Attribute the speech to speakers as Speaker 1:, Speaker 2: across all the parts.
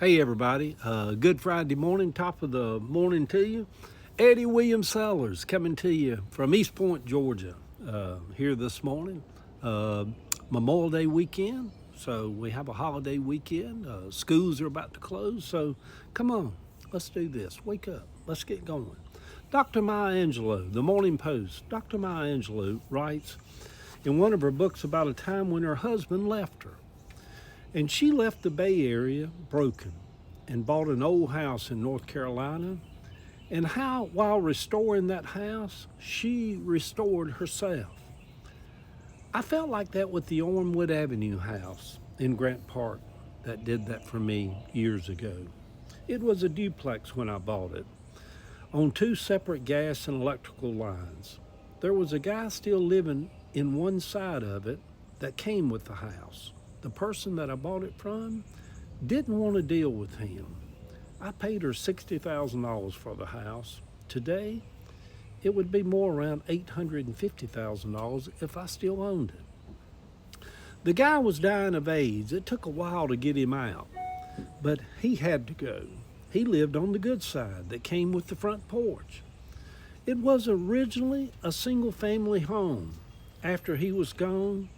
Speaker 1: Hey everybody, good Friday morning, top of the morning to you. Eddie William Sellers coming to you from East Point, Georgia, here this morning. Uh, Memorial Day weekend, so we have a holiday weekend. Schools are about to close, so come on, let's do this. Wake up, let's get going. Dr. Maya Angelou, the Morning Post. Dr. Maya Angelou writes in one of her books about a time when her husband left her. And she left the Bay Area broken and bought an old house in North Carolina. And how, while restoring that house, she restored herself. I felt like that with the Ormwood Avenue house in Grant Park that did that for me years ago. It was a duplex when I bought it, on two separate gas and electrical lines. There was a guy still living in one side of it that came with the house. The person that I bought it from didn't want to deal with him. I paid her $60,000 for the house. Today, it would be more around $850,000 if I still owned it. The guy was dying of AIDS. It took a while to get him out, but he had to go. He lived on the good side that came with the front porch. It was originally a single family home. After he was gone,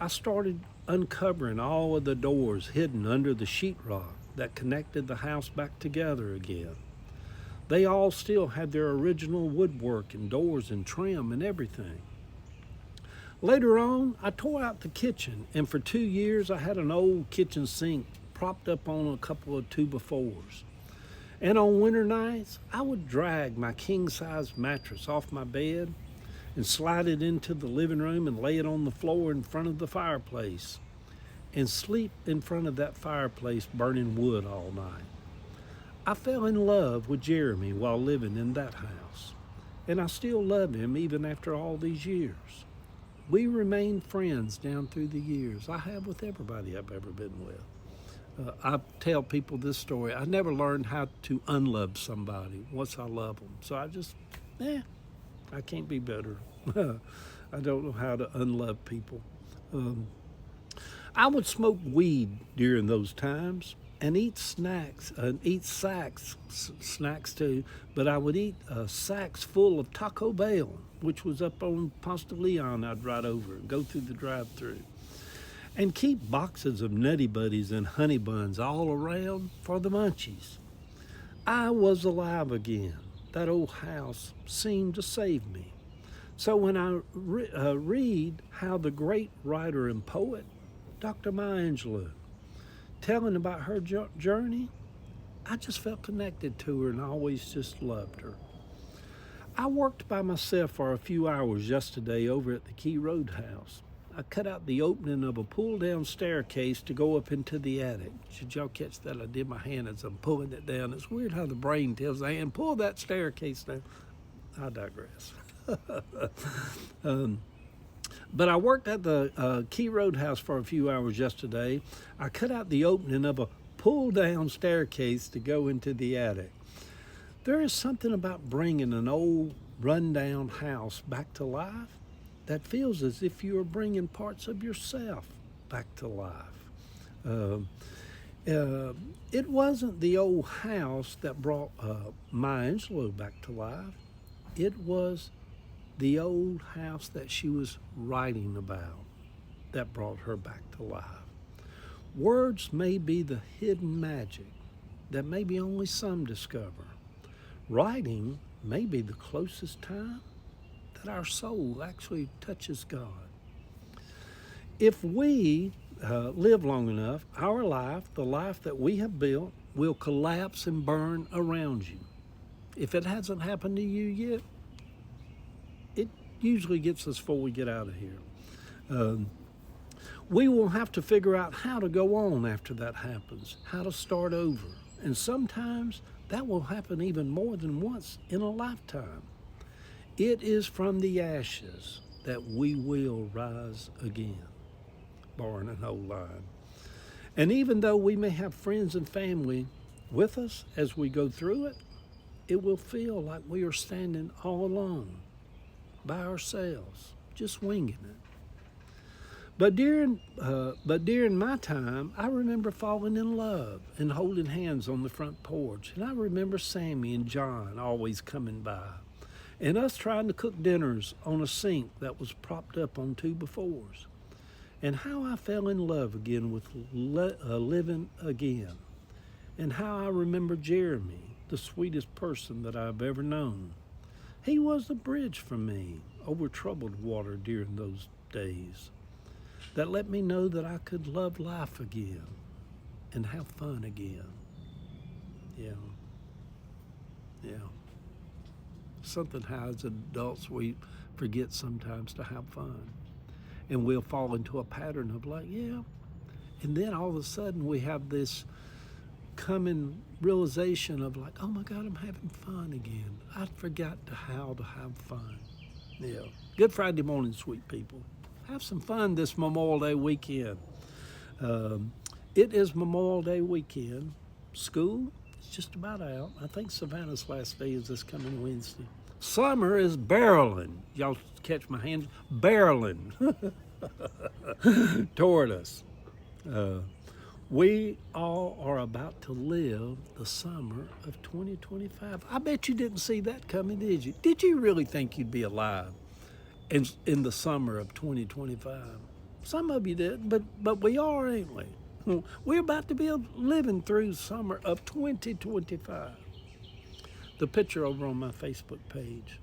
Speaker 1: I started uncovering all of the doors hidden under the sheetrock that connected the house back together again. They all still had their original woodwork and doors and trim and everything. Later on, I tore out the kitchen, and for 2 years I had an old kitchen sink propped up on a couple of 2x4s. And on winter nights, I would drag my king-size mattress off my bed and slide it into the living room and lay it on the floor in front of the fireplace and sleep in front of that fireplace burning wood all night. I fell in love with Jeremy while living in that house, and I still love him even after all these years. We remained friends down through the years. I have with everybody I've ever been with. I tell people this story. I never learned how to unlove somebody once I love them. So I can't be better. I don't know how to unlove people. I would smoke weed during those times and eat snacks too, but I would eat sacks full of Taco Bell, which was up on Ponce de Leon. I'd ride over and go through the drive-thru and keep boxes of Nutty Buddies and Honey Buns all around for the munchies. I was alive again. That old house seemed to save me. So when I read how the great writer and poet, Dr. Maya Angelou, telling about her journey, I just felt connected to her and always just loved her. I worked by myself for a few hours yesterday over at the Key Roadhouse. I cut out the opening of a pull-down staircase to go up into the attic. Should y'all catch that? I did my hand as I'm pulling it down. It's weird how the brain tells the hand, pull that staircase down. I digress. But I worked at the Key Roadhouse for a few hours yesterday. I cut out the opening of a pull-down staircase to go into the attic. There is something about bringing an old, run-down house back to life that feels as if you are bringing parts of yourself back to life. It wasn't the old house that brought Maya Angelou back to life. It was the old house that she was writing about that brought her back to life. Words may be the hidden magic that maybe only some discover. Writing may be the closest time that our soul actually touches God. If we live long enough, our life, the life that we have built, will collapse and burn around you. If it hasn't happened to you yet, it usually gets us before we get out of here. We will have to figure out how to go on after that happens, how to start over. And sometimes that will happen even more than once in a lifetime. It is from the ashes that we will rise again, barring an old line. And even though we may have friends and family with us as we go through it, it will feel like we are standing all alone, by ourselves, just winging it. But during my time, I remember falling in love and holding hands on the front porch. And I remember Sammy and John always coming by, and us trying to cook dinners on a sink that was propped up on 2x4s. And how I fell in love again with living again. And how I remember Jeremy, the sweetest person that I've ever known. He was the bridge for me over troubled water during those days that let me know that I could love life again and have fun again. Yeah, yeah. Something how as adults we forget sometimes to have fun. And we'll fall into a pattern of like, yeah. And then all of a sudden we have this coming realization of like, oh my God, I'm having fun again. I forgot how to have fun. Yeah. Good Friday morning, sweet people. Have some fun this Memorial Day weekend. It is Memorial Day weekend. School is just about out. I think Savannah's last day is this coming Wednesday. Summer is barreling. Y'all catch my hand? Barreling toward us. We all are about to live the summer of 2025. I bet you didn't see that coming, did you? Did you really think you'd be alive in the summer of 2025? Some of you did, but we are, ain't we? We're about to be living through summer of 2025. The picture over on my Facebook page.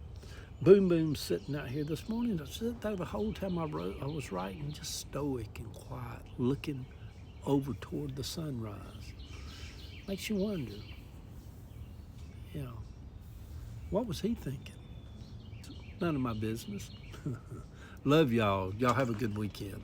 Speaker 1: Boom Boom's sitting out here this morning. I sat there the whole time I was writing, just stoic and quiet, looking over toward the sunrise. Makes you wonder, you know, what was he thinking? None of my business. Love y'all. Y'all have a good weekend.